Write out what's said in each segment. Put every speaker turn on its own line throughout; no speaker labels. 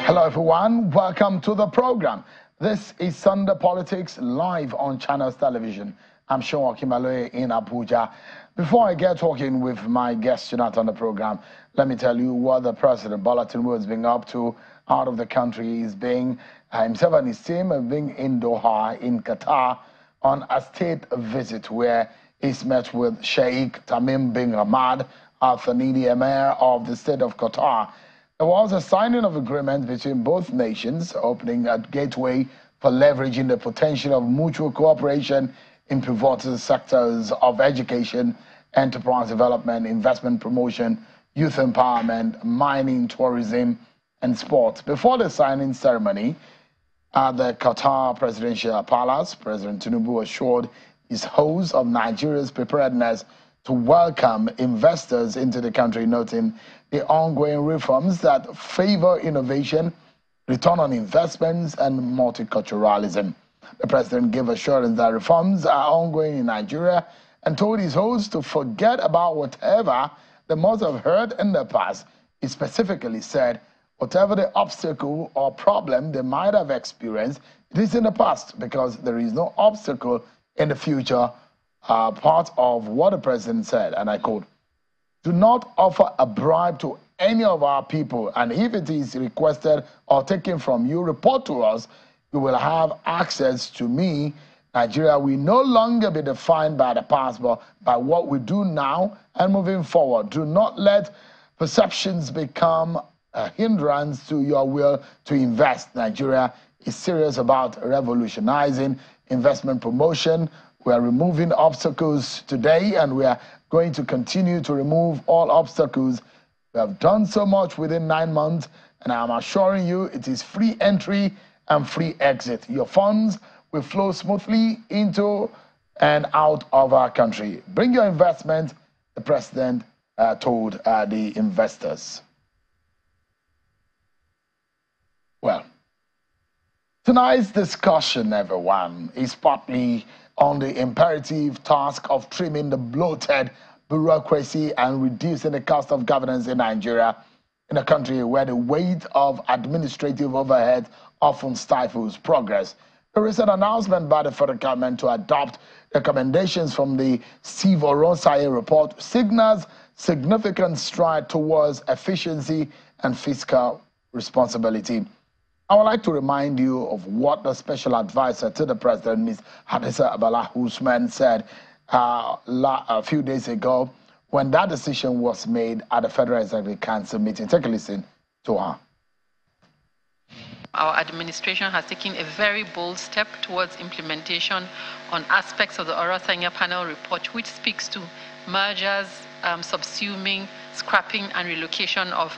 Hello everyone, welcome to the program. This is Sunday Politics live on Channels Television. I'm Sean Kimaloe in Abuja. Before I get talking with my guest tonight on the program, let me tell you what the President Bola Tinubu is being up to out of the country. He's being himself and his team have been in Doha in Qatar on a state visit where he's met with Sheikh Tamim bin Hamad Al Thani, Emir of the state of Qatar. There was a signing of agreement between both nations, opening a gateway for leveraging the potential of mutual cooperation in pivotal sectors of education, enterprise development, investment promotion, youth empowerment, mining, tourism, and sports. Before the signing ceremony at the Qatar Presidential Palace, President Tinubu assured his host of Nigeria's preparedness to welcome investors into the country, noting the ongoing reforms that favor innovation, return on investments, and multiculturalism. The president gave assurance that reforms are ongoing in Nigeria and told his host to forget about whatever they must have heard in the past. He specifically said, whatever the obstacle or problem they might have experienced, it is in the past because there is no obstacle in the future. Part of what the president said, and I quote, "Do not offer a bribe to any of our people, and if it is requested or taken from you, report to us. You will have access to me. Nigeria will no longer be defined by the past, but by what we do now and moving forward. Do not let perceptions become a hindrance to your will to invest. Nigeria is serious about revolutionizing investment promotion. We are removing obstacles today, and we are going to continue to remove all obstacles. We have done so much within 9 months, and I'm assuring you it is free entry and free exit. Your funds will flow smoothly into and out of our country. Bring your investment," the president told the investors. Well, tonight's discussion, everyone, is partly on the imperative task of trimming the bloated bureaucracy and reducing the cost of governance in Nigeria, in a country where the weight of administrative overhead often stifles progress. There is an announcement by the federal government to adopt recommendations from the Steve Oronsaye report signals significant stride towards efficiency and fiscal responsibility. I would like to remind you of what the special advisor to the president, Ms. Hadissa Abala Usman, said a few days ago when that decision was made at the Federal Executive Council meeting. Take a listen to her.
Our administration has taken a very bold step towards implementation on aspects of the Oronsaye panel report, which speaks to mergers, subsuming, scrapping, and relocation of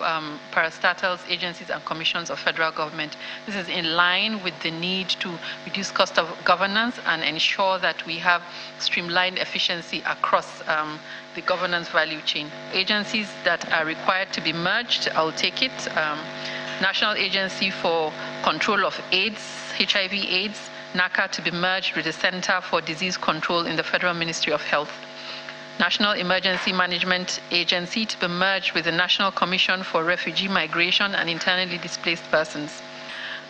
parastatals, agencies, and commissions of federal government. This is in line with the need to reduce cost of governance and ensure that we have streamlined efficiency across the governance value chain. Agencies that are required to be merged, I'll take it. National Agency for Control of AIDS, HIV/AIDS, NACA, to be merged with the Center for Disease Control in the Federal Ministry of Health. National Emergency Management Agency to be merged with the National Commission for Refugee Migration and Internally Displaced Persons.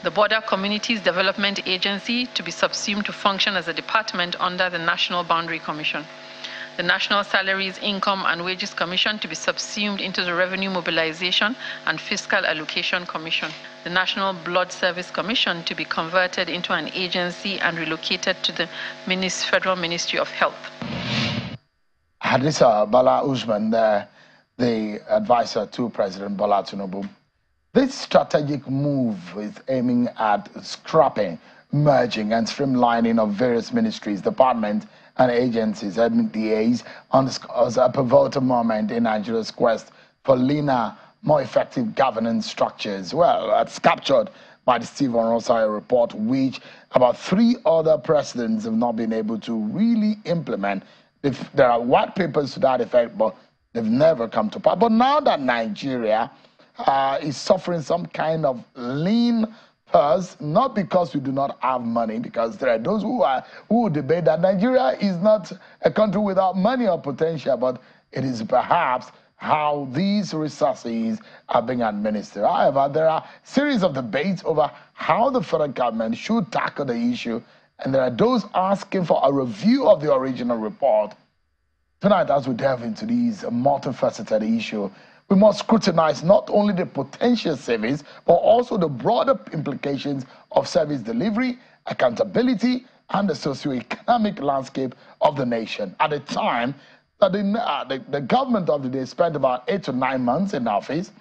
The Border Communities Development Agency to be subsumed to function as a department under the National Boundary Commission. The National Salaries, Income and Wages Commission to be subsumed into the Revenue Mobilization and Fiscal Allocation Commission. The National Blood Service Commission to be converted into an agency and relocated to the Federal Ministry of Health.
Hadissa Bala Usman, the advisor to President Bola Tinubu. This strategic move is aiming at scrapping, merging, and streamlining of various ministries, departments, and agencies, MDAs, underscores a pivotal moment in Nigeria's quest for leaner, more effective governance structures. Well, that's captured by the Steve Oronsaye report, which about 3 other presidents have not been able to really implement. There are white papers to that effect, but they've never come to pass. But now that Nigeria is suffering some kind of lean purse, not because we do not have money, because there are those who debate that Nigeria is not a country without money or potential, but it is perhaps how these resources are being administered. However, there are a series of debates over how the federal government should tackle the issue, and there are those asking for a review of the original report. Tonight, as we delve into these multifaceted issues, we must scrutinize not only the potential savings, but also the broader implications of service delivery, accountability, and the socio-economic landscape of the nation. At a time that the government of the day spent about 8 to 9 months in office,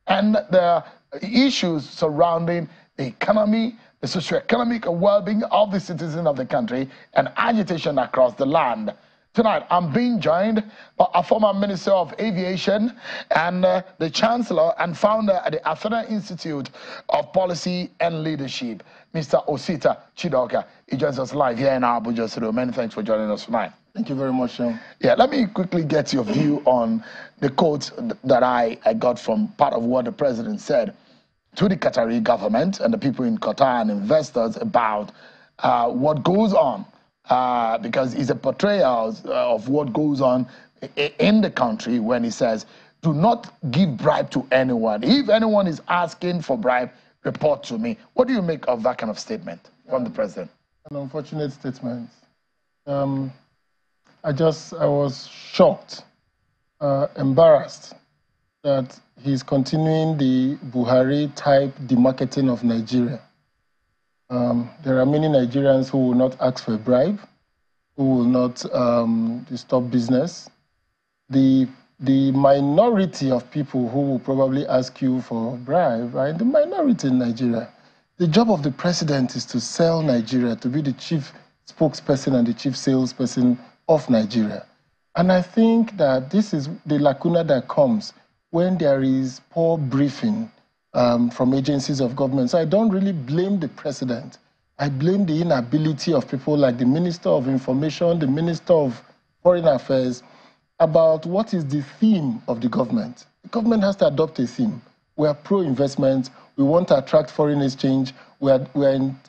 and the issues surrounding the economy, the socio-economic well-being of the citizens of the country, and agitation across the land. Tonight, I'm being joined by a former Minister of Aviation and the Chancellor and founder at the African Institute of Policy and Leadership, Mr. Osita Chidoka. He joins us live here in our Abuja studio. Many thanks for joining us tonight.
Thank you very much, Sean.
Yeah, let me quickly get your view on the quote that I got from part of what the president said to the Qatari government and the people in Qatar and investors about what goes on. Because it's a portrayal of what goes on in the country when he says, do not give bribe to anyone. If anyone is asking for bribe, report to me. What do you make of that kind of statement from the president?
An unfortunate statement. I was shocked, embarrassed that he's continuing the Buhari-type demarketing of Nigeria. There are many Nigerians who will not ask for a bribe, who will not disturb business. The minority of people who will probably ask you for a bribe are in the minority in Nigeria. The job of the president is to sell Nigeria, to be the chief spokesperson and the chief salesperson of Nigeria. And I think that this is the lacuna that comes when there is poor briefing from agencies of government. So I don't really blame the president. I blame the inability of people like the Minister of Information, the Minister of Foreign Affairs, about what is the theme of the government. The government has to adopt a theme. We are pro-investment. We want to attract foreign exchange. We are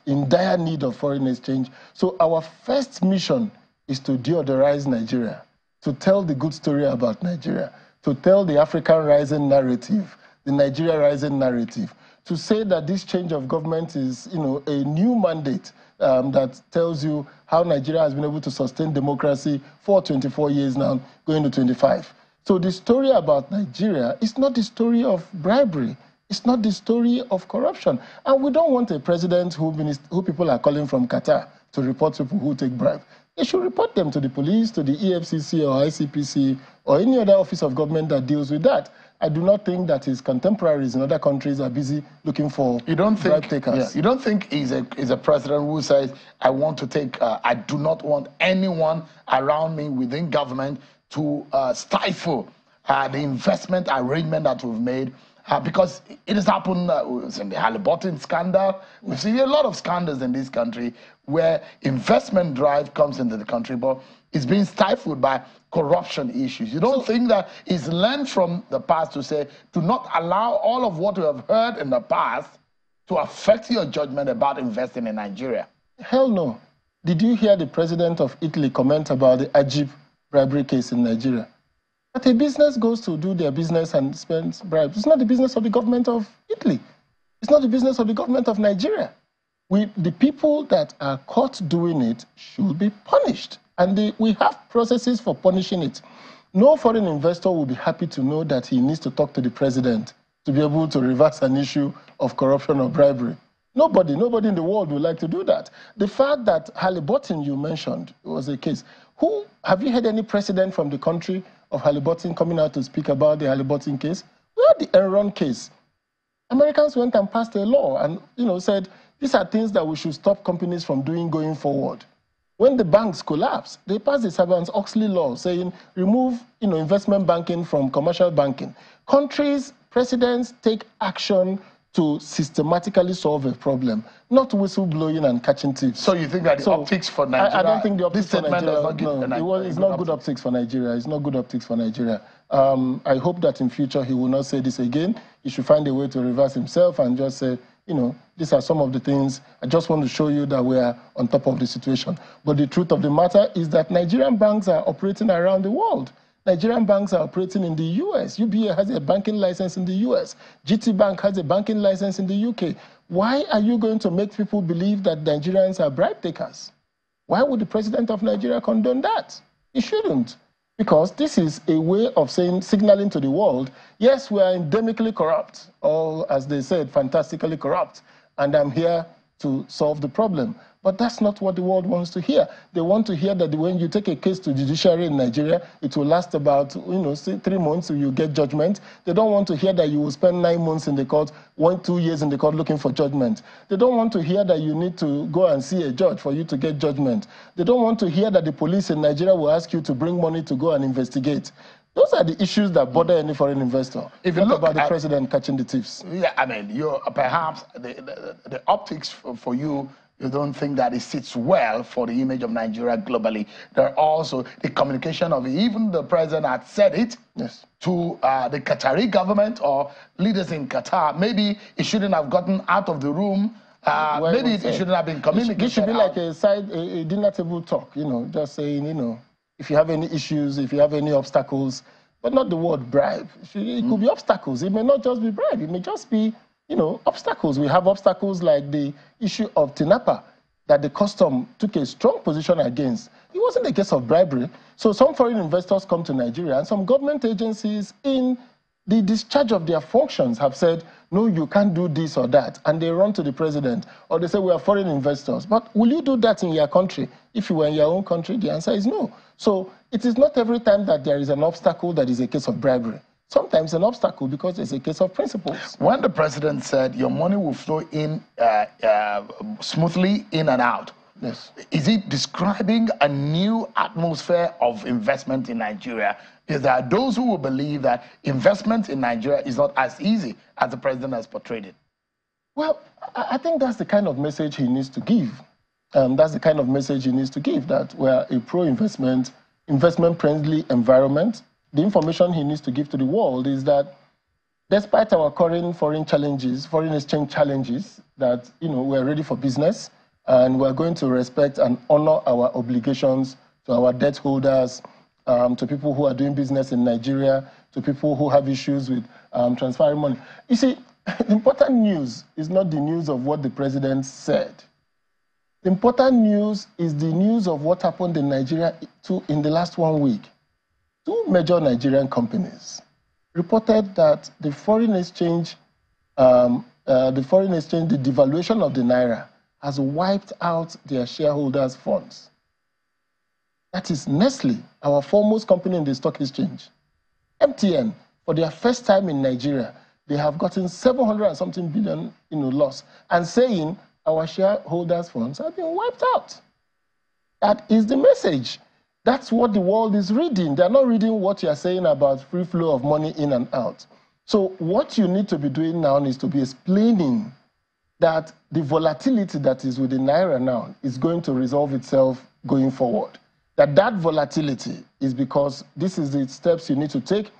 in dire need of foreign exchange. So our first mission is to deodorize Nigeria, to tell the good story about Nigeria, to tell the African rising narrative, the Nigeria rising narrative, to say that this change of government is, a new mandate that tells you how Nigeria has been able to sustain democracy for 24 years now, going to 25. So the story about Nigeria is not the story of bribery. It's not the story of corruption. And we don't want a president who people are calling from Qatar to report people who take bribes. They should report them to the police, to the EFCC or ICPC or any other office of government that deals with that. I do not think that his contemporaries in other countries are busy looking for bribe takers.
Yeah, you don't think he's a president who says, I want to take, I do not want anyone around me within government to stifle the investment arrangement that we've made? Because it has happened in the Halliburton scandal. We've seen a lot of scandals in this country where investment drive comes into the country, but it's being stifled by corruption issues. You don't think that it's learned from the past to say, do not allow all of what we have heard in the past to affect your judgment about investing in Nigeria?
Hell no. Did you hear the president of Italy comment about the Ajib bribery case in Nigeria? That a business goes to do their business and spends bribes. It's not the business of the government of Italy. It's not the business of the government of Nigeria. The people that are caught doing it should be punished. And we have processes for punishing it. No foreign investor will be happy to know that he needs to talk to the president to be able to reverse an issue of corruption or bribery. Nobody in the world would like to do that. The fact that Halliburton, you mentioned, was a case. Have you heard any president from the country of Halliburton coming out to speak about the Halliburton case? We had the Enron case. Americans went and passed a law and said, these are things that we should stop companies from doing going forward. When the banks collapsed, they passed the Sarbanes-Oxley law saying remove investment banking from commercial banking. Countries, presidents take action to systematically solve a problem, not whistleblowing and catching thieves.
So you think that the optics for Nigeria...
I don't think the optics for Nigeria... It's not good optics for Nigeria. It's not good optics for Nigeria. I hope that in future he will not say this again. He should find a way to reverse himself and just say, these are some of the things. I just want to show you that we are on top of the situation. But the truth of the matter is that Nigerian banks are operating around the world. Nigerian banks are operating in the US. UBA has a banking license in the US. GT Bank has a banking license in the UK. Why are you going to make people believe that Nigerians are bribe takers? Why would the president of Nigeria condone that? He shouldn't. Because this is a way of signaling to the world, yes, we are endemically corrupt, or as they said, fantastically corrupt, and I'm here to solve the problem. But that's not what the world wants to hear. They want to hear that when you take a case to judiciary in Nigeria, it will last about 3 months till you get judgment. They don't want to hear that you will spend 9 months in the court, 2 years in the court looking for judgment. They don't want to hear that you need to go and see a judge for you to get judgment. They don't want to hear that the police in Nigeria will ask you to bring money to go and investigate. Those are the issues that bother any foreign investor.
If you look
about the president catching the thieves.
Yeah, I mean, perhaps the optics for you, you don't think that it sits well for the image of Nigeria globally. There are also the communication of even the president had said it to the Qatari government or leaders in Qatar. Maybe it shouldn't have gotten out of the room. Maybe it shouldn't have been communicated.
It should be like a dinner table talk, just saying, if you have any issues, if you have any obstacles, but not the word bribe. It could be obstacles. It may not just be bribe. It may just be, obstacles. We have obstacles like the issue of Tinapa that the custom took a strong position against. It wasn't a case of bribery. So some foreign investors come to Nigeria and some government agencies in the discharge of their functions have said, no, you can't do this or that. And they run to the president or they say, we are foreign investors. But will you do that in your country? If you were in your own country, the answer is no. So it is not every time that there is an obstacle that is a case of bribery. Sometimes an obstacle because it's a case of principles.
When the president said your money will flow in smoothly in and out, is it describing a new atmosphere of investment in Nigeria? Is there those who will believe that investment in Nigeria is not as easy as the president has portrayed it?
Well, I think that's the kind of message he needs to give. That's the kind of message he needs to give, that we're a pro-investment, investment-friendly environment. The information he needs to give to the world is that despite our current foreign exchange challenges, that we're ready for business and we're going to respect and honor our obligations to our debt holders, to people who are doing business in Nigeria, to people who have issues with transferring money. You see, the important news is not the news of what the president said. The important news is the news of what happened in Nigeria in the last 1 week. 2 major Nigerian companies reported that the foreign exchange, the devaluation of the naira has wiped out their shareholders' funds. That is Nestle, our foremost company in the stock exchange. MTN, for their first time in Nigeria, they have gotten 700 and something billion loss, and saying our shareholders' funds have been wiped out. That is the message. That's what the world is reading. They're not reading what you're saying about free flow of money in and out. So what you need to be doing now is to be explaining that the volatility that is with the naira now is going to resolve itself going forward. That volatility is because this is the steps you need to take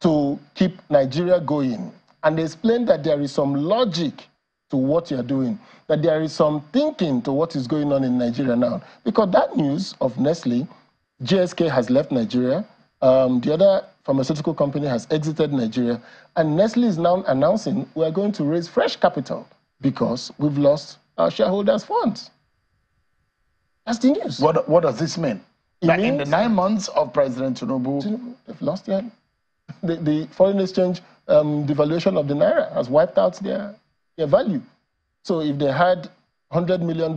to keep Nigeria going. And they explain that there is some logic to what you're doing, that there is some thinking to what is going on in Nigeria now. Because that news of Nestle, GSK has left Nigeria, the other pharmaceutical company has exited Nigeria, and Nestle is now announcing we are going to raise fresh capital because we've lost our shareholders' funds. That's the news.
What does this mean? That in the 9 months of President Tinubu,
they've lost the foreign exchange devaluation of the naira has wiped out their value. So if they had $100 million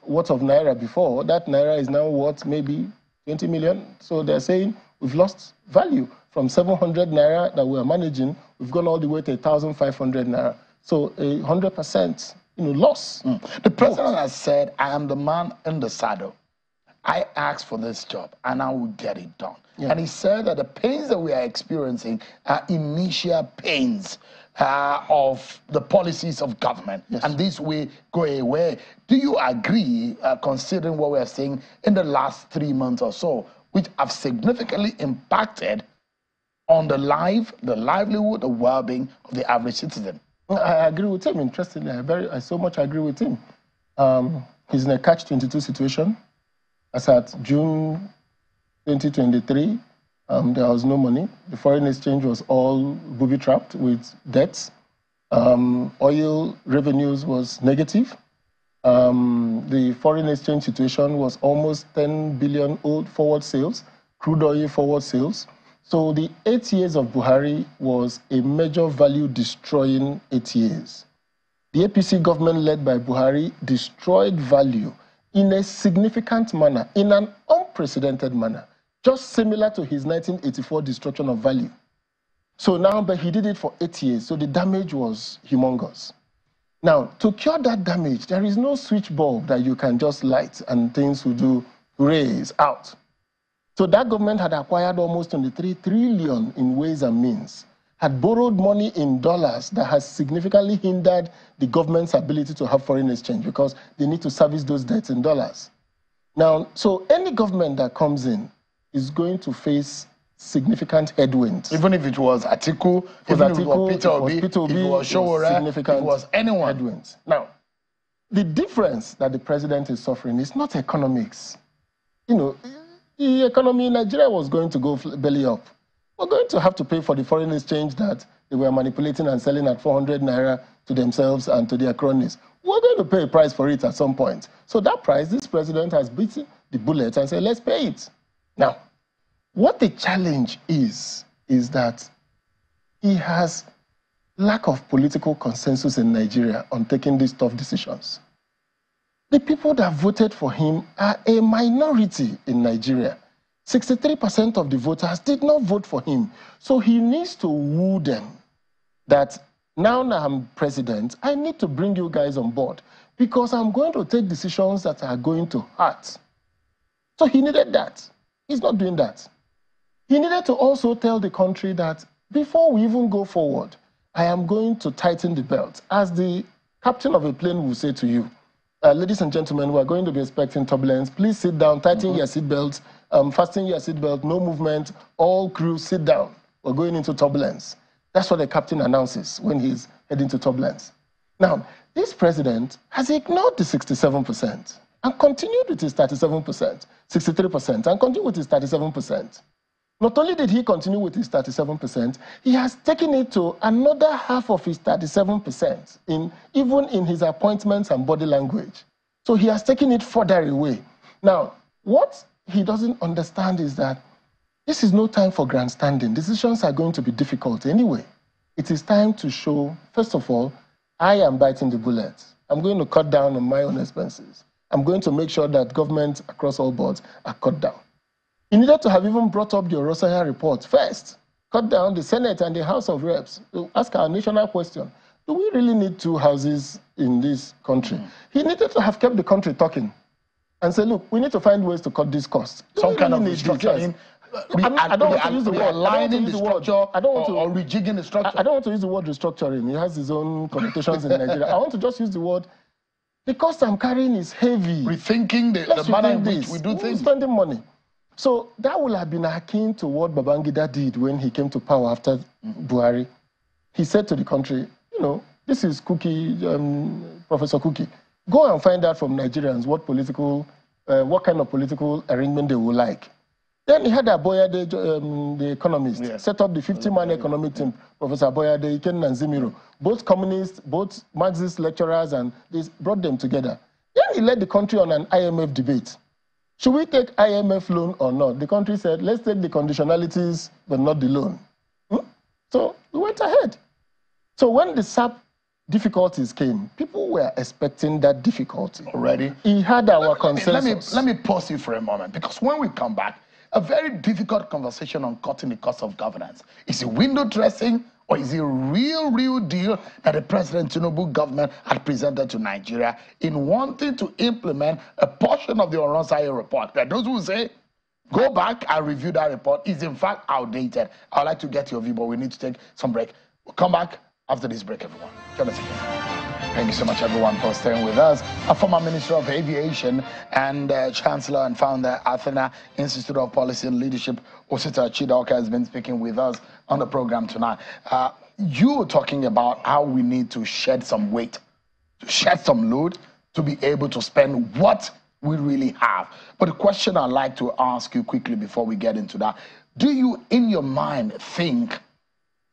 worth of naira before, that naira is now worth maybe 20 million. So they're saying we've lost value from 700 naira that we are managing. We've gone all the way to 1,500 naira. So 100% loss.
The president has said, I am the man in the saddle. I asked for this job and I will get it done. And he said that the pains that we are experiencing are initial pains of the policies of government. And this will go away. Do you agree, considering what we are seeing in the last 3 months or so, which have significantly impacted on the livelihood, the well-being of the average citizen?
Well, I agree with him, interestingly. I so much agree with him. He's in a catch-22 situation. As at June 2023, There was no money. The foreign exchange was all booby-trapped with debts. Oil revenues was negative. The foreign exchange situation was almost 10 billion old forward sales, crude oil forward sales. So the 8 years of Buhari was a major value destroying 8 years. The APC government led by Buhari destroyed value in a significant manner, in an unprecedented manner, just similar to his 1984 destruction of value. So now, but he did it for 8 years, so the damage was humongous. Now, to cure that damage, there is no switch bulb that you can just light and things will do raise out. So that government had acquired almost 23 trillion in ways and means, had borrowed money in dollars that has significantly hindered the government's ability to have foreign exchange because they need to service those debts in dollars. Now, so any government that comes in is going to face significant headwinds.
Even if it was Atiku, even if it was Peter Obi, if it was Showore, if it was anyone.
Headwinds. Now, the difference that the president is suffering is not economics. You know, the economy in Nigeria was going to go belly up. We're going to have to pay for the foreign exchange that they were manipulating and selling at 400 naira to themselves and to their cronies. We're going to pay a price for it at some point. So that price, this president has beaten the bullet and said, let's pay it. Now, what the challenge is that he has lack of political consensus in Nigeria on taking these tough decisions. The people that voted for him are a minority in Nigeria. 63% of the voters did not vote for him. So he needs to woo them that now that I'm president, I need to bring you guys on board because I'm going to take decisions that are going to hurt. So he needed that. He's not doing that. He needed to also tell the country that before we even go forward, I am going to tighten the belt. As the captain of a plane will say to you, ladies and gentlemen, we are going to be expecting turbulence. Please sit down, tighten your seatbelts, fasten your seatbelt, no movement, all crew sit down. We're going into turbulence. That's what the captain announces when he's heading to turbulence. Now, this president has ignored the 67% and continued with his 37%, 63%, and continued with his 37%. Not only did he continue with his 37%, he has taken it to another half of his 37%, even in his appointments and body language. So he has taken it further away. Now, what he doesn't understand is that this is no time for grandstanding. Decisions are going to be difficult anyway. It is time to show, first of all, I am biting the bullet. I'm going to cut down on my own expenses. I'm going to make sure that government across all boards are cut down. He needed to have even brought up the Orosaya report first, cut down the Senate and the House of Reps to ask our national question. Do we really need two houses in this country? He needed to have kept the country talking and say, look, we need to find ways to cut these costs.
Some kind of restructuring.
I don't want to use the word
aligning the structure or rejigging the structure.
I don't want to use the word restructuring. It has its own connotations in Nigeria. I want to just use the word, the cost I'm carrying is heavy.
Rethinking the manner in which we do things.
Spending money. So that would have been akin to what Babangida did when he came to power after Buhari. He said to the country, you know, this is Professor Cookie. Go and find out from Nigerians what kind of political arrangement they would like. Then he had Aboyade, the economist, set up the 50-man economic team, Professor Aboyade, Iken and Zimiro, both communists, both Marxist lecturers, and they brought them together. Then he led the country on an IMF debate. Should we take IMF loan or not? The country said, let's take the conditionalities, but not the loan. So we went ahead. So when the SAP difficulties came, people were expecting that difficulty.
Already?
He had our consensus.
Let me pause you for a moment, because when we come back, a very difficult conversation on cutting the cost of governance. Is it window dressing, or is it a real deal that the President Tinubu government had presented to Nigeria in wanting to implement a portion of the Orosaya report? That those who say, go back and review that report, is in fact outdated. I'd like to get your view, but we need to take some break. We'll come back after this break, everyone. Join us again. Thank you so much, everyone, for staying with us. A former Minister of Aviation and Chancellor and founder, Athena Institute of Policy and Leadership, Osita Chidoka, has been speaking with us on the program tonight. You were talking about how we need to shed some weight, to shed some load, to be able to spend what we really have. But the question I'd like to ask you quickly before we get into that, Do you, in your mind, think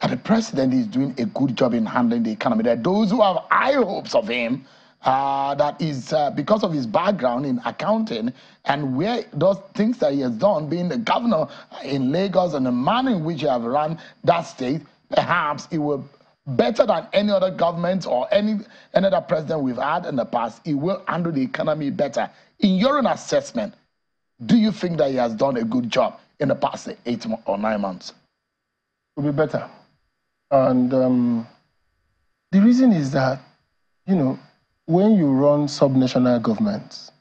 that the president is doing a good job in handling the economy? There are those who have high hopes of him, that is because of his background in accounting and where those things that he has done, being the governor in Lagos and the manner in which he have run that state, perhaps it will better than any other government or any other president we've had in the past. He will handle the economy better. In your own assessment, do you think that he has done a good job in the past 8 or 9 months?
It will be better. And the reason is that, you know, when you run subnational governments,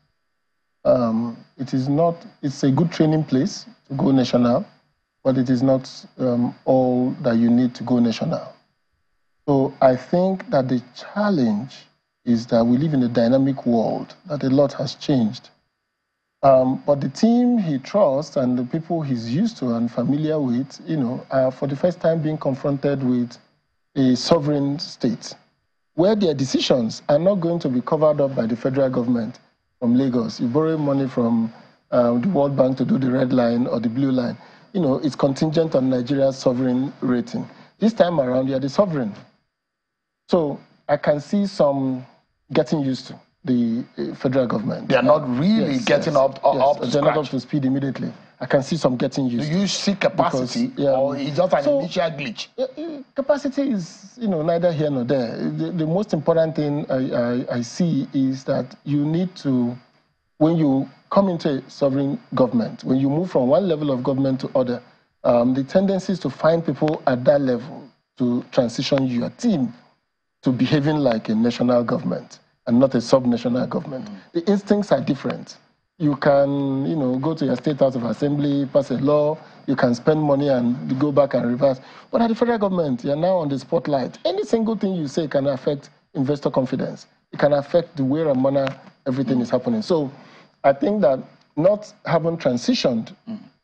it's a good training place to go national, but it is not all that you need to go national. So I think that the challenge is that we live in a dynamic world, that a lot has changed. But the team he trusts and the people he's used to and familiar with, you know, are for the first time being confronted with a sovereign state, where their decisions are not going to be covered up by the federal government from Lagos. You borrow money from the World Bank to do the red line or the blue line. You know, it's contingent on Nigeria's sovereign rating. This time around, you're the sovereign. So I can see some getting used to the federal government.
They are not really getting up to scratch.
They're not up to speed immediately. I can see some getting used.
Do you see capacity, or is just an initial glitch?
Capacity is, you know, neither here nor there. The most important thing I see is that you need to, when you come into a sovereign government, when you move from one level of government to other, the tendency is to find people at that level to transition your team to behaving like a national government and not a subnational government. The instincts are different. You can, you know, go to your state house of assembly, pass a law, you can spend money and go back and reverse. But at the federal government, you're now on the spotlight. Any single thing you say can affect investor confidence. It can affect the way and manner everything is happening. So I think that not having transitioned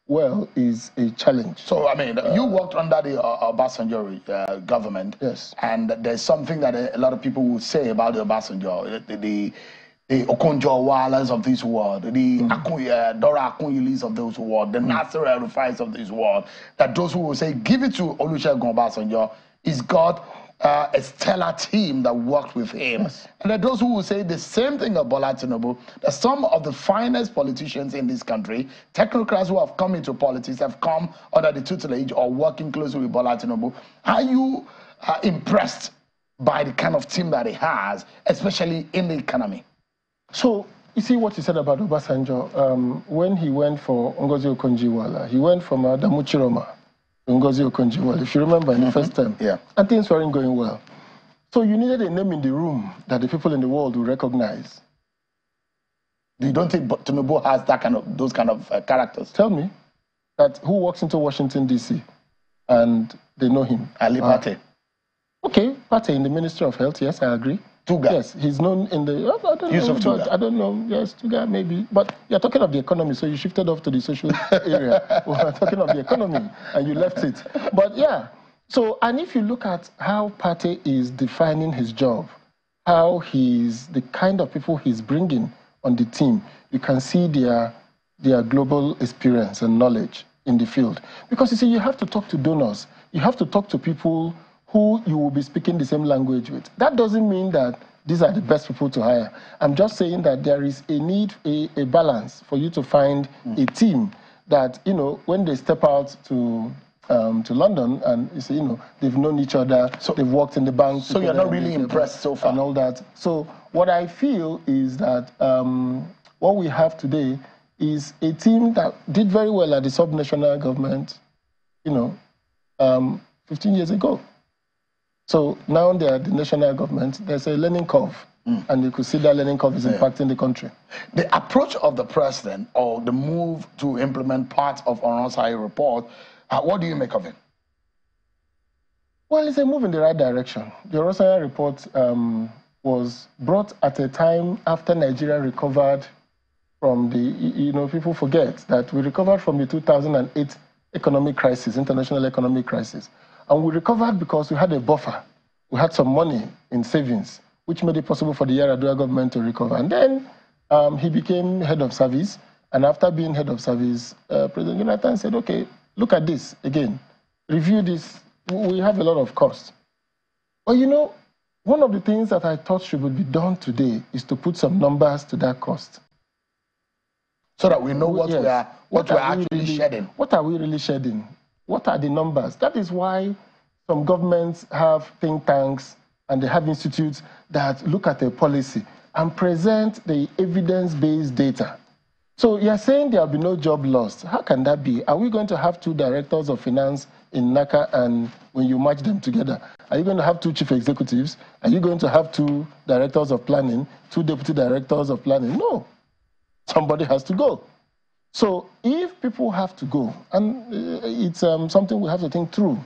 well is a challenge.
So, I mean, you worked under the Obasanjo government.
Yes.
And there's something that a lot of people will say about the Obasanjo, the Okonjo-Iwealas of this world, the Dora Akunyilis of this world, the Nasser El-Rufais of this world, that those who will say, give it to Olusegun Obasanjo, he's got a stellar team that worked with him. Yes. And there are those who will say the same thing about Bola Tinubu, that some of the finest politicians in this country, technocrats who have come into politics, have come under the tutelage or working closely with Bola Tinubu. Are you impressed by the kind of team that he has, especially in the economy?
So, you see what you said about Obasanjo, when he went for Ngozi Okonjo-Iweala, he went from Adamu Chiroma to Ngozi Okonjo-Iweala, if you remember, in the first term.
Yeah.
And things weren't going well. So you needed a name in the room that the people in the world will recognize.
You don't think Tinubu has those kind of characters?
Tell me, that who walks into Washington, D.C. and they know him?
Ali Pate.
Okay, Pate in the Ministry of Health, yes, I agree.
Tuga.
Yes, he's known in the... I don't know, yes, Tuga maybe. But you're talking of the economy, so you shifted off to the social area. We're talking of the economy, and you left it. But yeah, so, and if you look at how Pate is defining his job, how he's, the kind of people he's bringing on the team, you can see their global experience and knowledge in the field. Because you see, you have to talk to donors. You have to talk to people who you will be speaking the same language with. That doesn't mean that these are the best people to hire. I'm just saying that there is a need, a balance for you to find a team that, you know, when they step out to London and you see, you know, they've known each other, so they've worked in the bank.
So you're not really impressed so far?
And all that. So what I feel is that what we have today is a team that did very well at the subnational government, you know, 15 years ago. So now they're the national government. There's a learning curve, and you could see that learning curve is impacting the country.
The approach of the president, or the move to implement part of Oronsaye report, what do you make of it?
Well, it's a move in the right direction. The Oronsaye report was brought at a time after Nigeria recovered from the, you know, people forget that we recovered from the 2008 economic crisis, international economic crisis. And we recovered because we had a buffer. We had some money in savings, which made it possible for the Yar'Adua government to recover. And then he became head of service. And after being head of service, President Jonathan said, okay, look at this again, review this. We have a lot of costs. But you know, one of the things that I thought should be done today is to put some numbers to that cost.
So that we know what
yes.
we're actually shedding.
What are we really shedding? What are the numbers? That is why some governments have think tanks and they have institutes that look at a policy and present the evidence-based data. So you're saying there will be no job lost. How can that be? Are we going to have 2 directors of finance in NACA, and when you match them together, are you going to have 2 chief executives? Are you going to have 2 directors of planning, 2 deputy directors of planning? No. Somebody has to go. So if people have to go, and it's something we have to think through,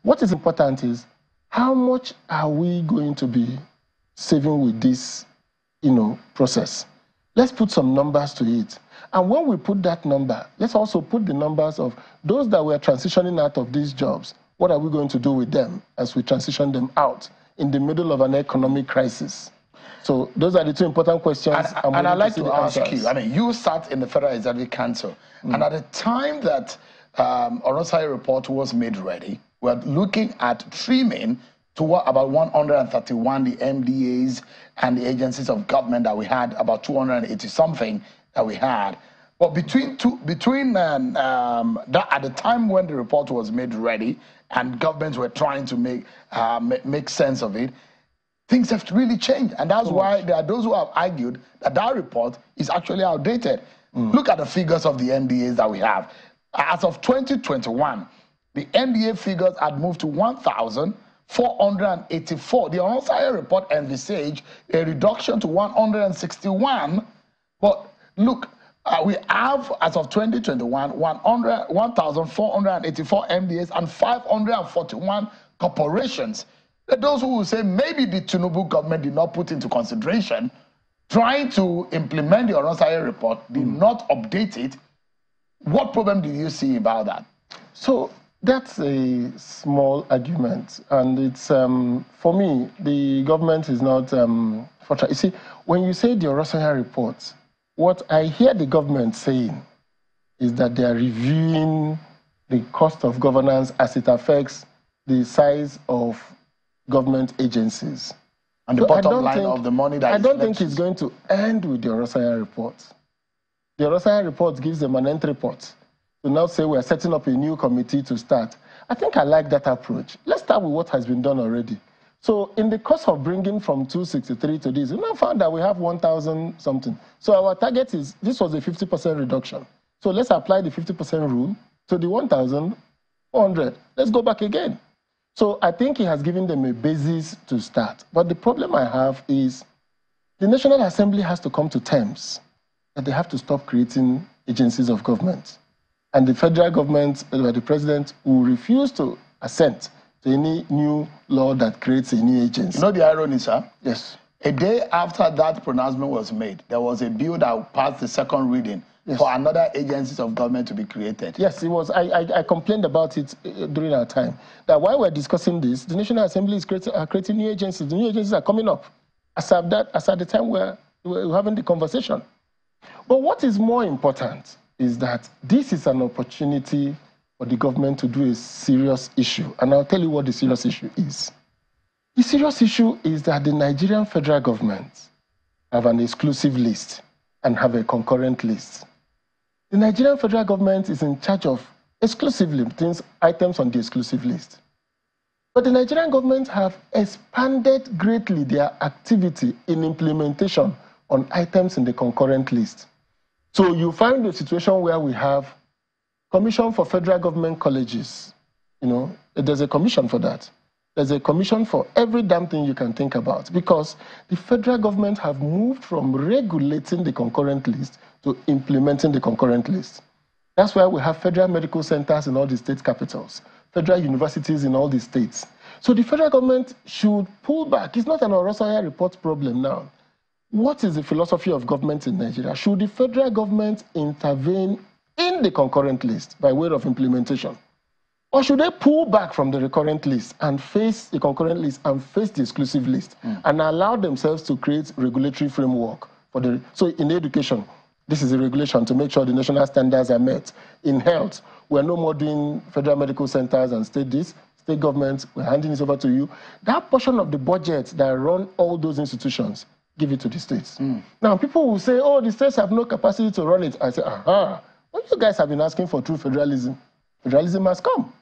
what is important is how much are we going to be saving with this, process? Let's put some numbers to it. And when we put that number, let's also put the numbers of those that were transitioning out of these jobs. What are we going to do with them as we transition them out in the middle of an economic crisis? So those are the 2 important questions.
And I'd like to ask you, I mean, you sat in the Federal Executive Council, and at the time that Orosai report was made ready, we're looking at trimming to about 131 the MDAs and the agencies of government that we had, about 280 something that we had. But between that, at the time when the report was made ready and governments were trying to make sense of it, things have really changed. And that's why there are those who have argued that that report is actually outdated. Look at the figures of the MDAs that we have. As of 2021, the MDA figures had moved to 1,484. The Orosai report envisaged a reduction to 161. But look, we have, as of 2021, 1,484 MDAs and 541 corporations. Those who will say maybe the Tinubu government did not put into consideration trying to implement the Orosai report, did not update it. What problem do you see about that?
So that's a small argument, and it's for me, the government is not you see, when you say the Orosai report, what I hear the government saying is that they are reviewing the cost of governance as it affects the size of government agencies.
And the bottom line of the money that
I don't think it's going to end with the Orosai report. The Orosai report gives them an entry point to now say we're setting up a new committee to start. I think I like that approach. Let's start with what has been done already. So in the course of bringing from 263 to this, we now found that we have 1,000 something. So our target is, this was a 50% reduction. So let's apply the 50% rule to the 1,400. Let's go back again. So I think he has given them a basis to start. But the problem I have is the National Assembly has to come to terms that they have to stop creating agencies of government. And the federal government, the president, will refuse to assent to any new law that creates a new agency.
You know the irony, sir?
Yes.
A day after that pronouncement was made, there was a bill that passed the second reading for another agencies of government to be created.
Yes, it was. I complained about it during our time, that while we're discussing this, the National Assembly is creating new agencies. The new agencies are coming up as at the time we're having the conversation. But what is more important is that this is an opportunity for the government to do a serious issue. And I'll tell you what the serious issue is. The serious issue is that the Nigerian federal government have an exclusive list and have a concurrent list. The Nigerian federal government is in charge of exclusively items on the exclusive list. But the Nigerian government have expanded greatly their activity in implementation on items in the concurrent list. So you find a situation where we have Commission for Federal Government Colleges. There's a commission for that. There's a commission for every damn thing you can think about, because the federal government have moved from regulating the concurrent list to implementing the concurrent list. That's why we have federal medical centers in all the state capitals, federal universities in all the states. So the federal government should pull back. It's not an Orosai report problem now. What is the philosophy of government in Nigeria? Should the federal government intervene in the concurrent list by way of implementation? Or should they pull back from the recurrent list and face the concurrent list and face the exclusive list and allow themselves to create regulatory framework for the... So in education, this is a regulation to make sure the national standards are met. In health, we're no more doing federal medical centers and state governments, we're handing this over to you. That portion of the budget that run all those institutions, give it to the states. Now, people will say, oh, the states have no capacity to run it. I say, well, you guys have been asking for true federalism. Federalism has come.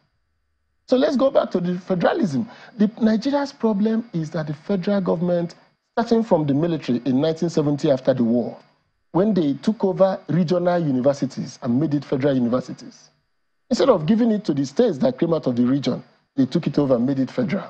So let's go back to the federalism. Nigeria's problem is that the federal government, starting from the military in 1970 after the war, when they took over regional universities and made it federal universities, instead of giving it to the states that came out of the region, they took it over and made it federal.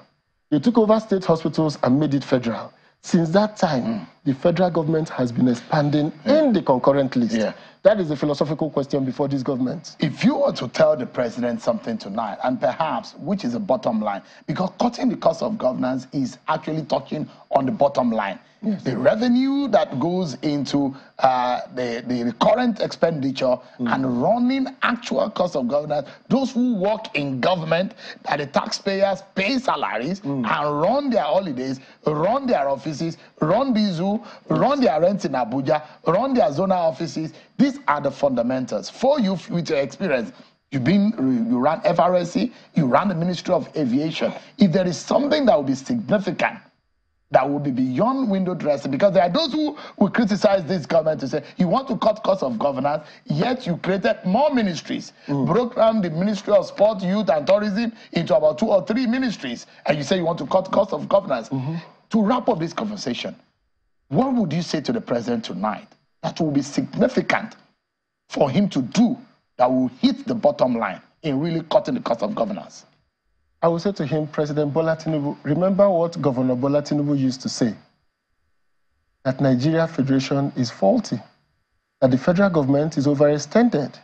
They took over state hospitals and made it federal. Since that time, the federal government has been expanding in the concurrent list. That is a philosophical question before this government.
If you were to tell the president something tonight, and perhaps, which is the bottom line, because cutting the cost of governance is actually touching on the bottom line. The revenue that goes into the current expenditure and running actual cost of governance, those who work in government, that the taxpayers pay salaries and run their holidays, run their offices, run the zoo, run their rents in Abuja, run their zonal offices. These are the fundamentals. For you, with your experience, you ran FRSC, you ran the Ministry of Aviation. If there is something that will be significant, that will be beyond window dressing, because there are those who will criticize this government to say, you want to cut costs of governance, yet you created more ministries, broke down the Ministry of Sport, Youth and Tourism into about 2 or 3 ministries, and you say you want to cut costs of governance. To wrap up this conversation, what would you say to the president tonight that will be significant for him to do that will hit the bottom line in really cutting the cost of governance?
I will say to him, President Bola Tinubu, remember what Governor Bola Tinubu used to say, that Nigeria Federation is faulty, that the federal government is overextended,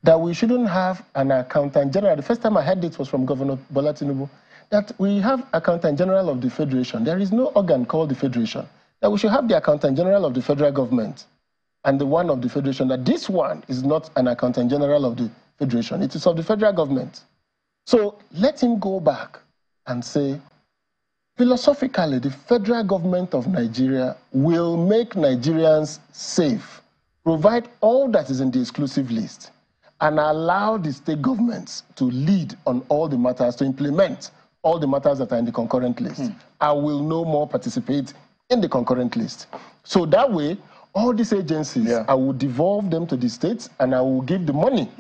that we shouldn't have an accountant general. The first time I heard it was from Governor Bola Tinubu, that we have accountant general of the federation. There is no organ called the federation. That we should have the accountant general of the federal government and the one of the federation, that this one is not an accountant general of the federation. It is of the federal government. So let him go back and say, philosophically, the federal government of Nigeria will make Nigerians safe, provide all that is in the exclusive list, and allow the state governments to lead on all the matters, to implement all the matters that are in the concurrent list. I will no more participate in the concurrent list. So that way, all these agencies, I will devolve them to the states, and I will give the money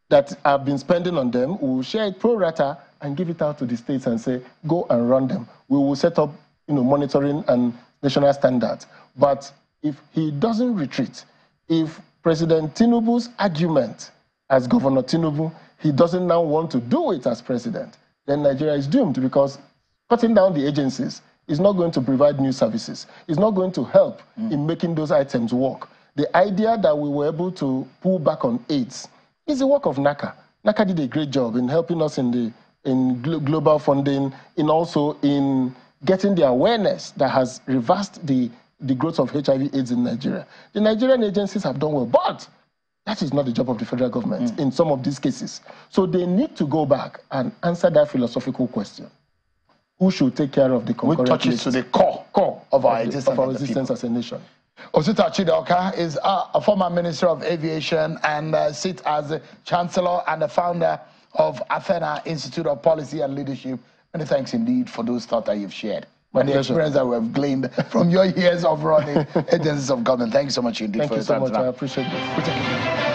that I've been spending on them, we will share it pro rata and give it out to the states and say, go and run them. We will set up, monitoring and national standards. But if he doesn't retreat, if President Tinubu's argument as Governor Tinubu, he doesn't now want to do it as president, then Nigeria is doomed, because cutting down the agencies is not going to provide new services. It's not going to help in making those items work. The idea that we were able to pull back on AIDS is the work of NACA. NACA did a great job in helping us in global funding, also in getting the awareness that has reversed the growth of HIV/AIDS in Nigeria. The Nigerian agencies have done well, but that is not the job of the federal government in some of these cases. So they need to go back and answer that philosophical question. Who should take care of the concurrent
list? Which touches to the core of our existence
as a nation.
Osita Chidoka is a former Minister of Aviation and sits as the Chancellor and the founder of Athena Institute of Policy and Leadership. Many thanks indeed for those thoughts that you've shared and the experience that we have gleaned from your years of running agencies of government. Thank you so much indeed for your time.
Thank you so much. I appreciate it.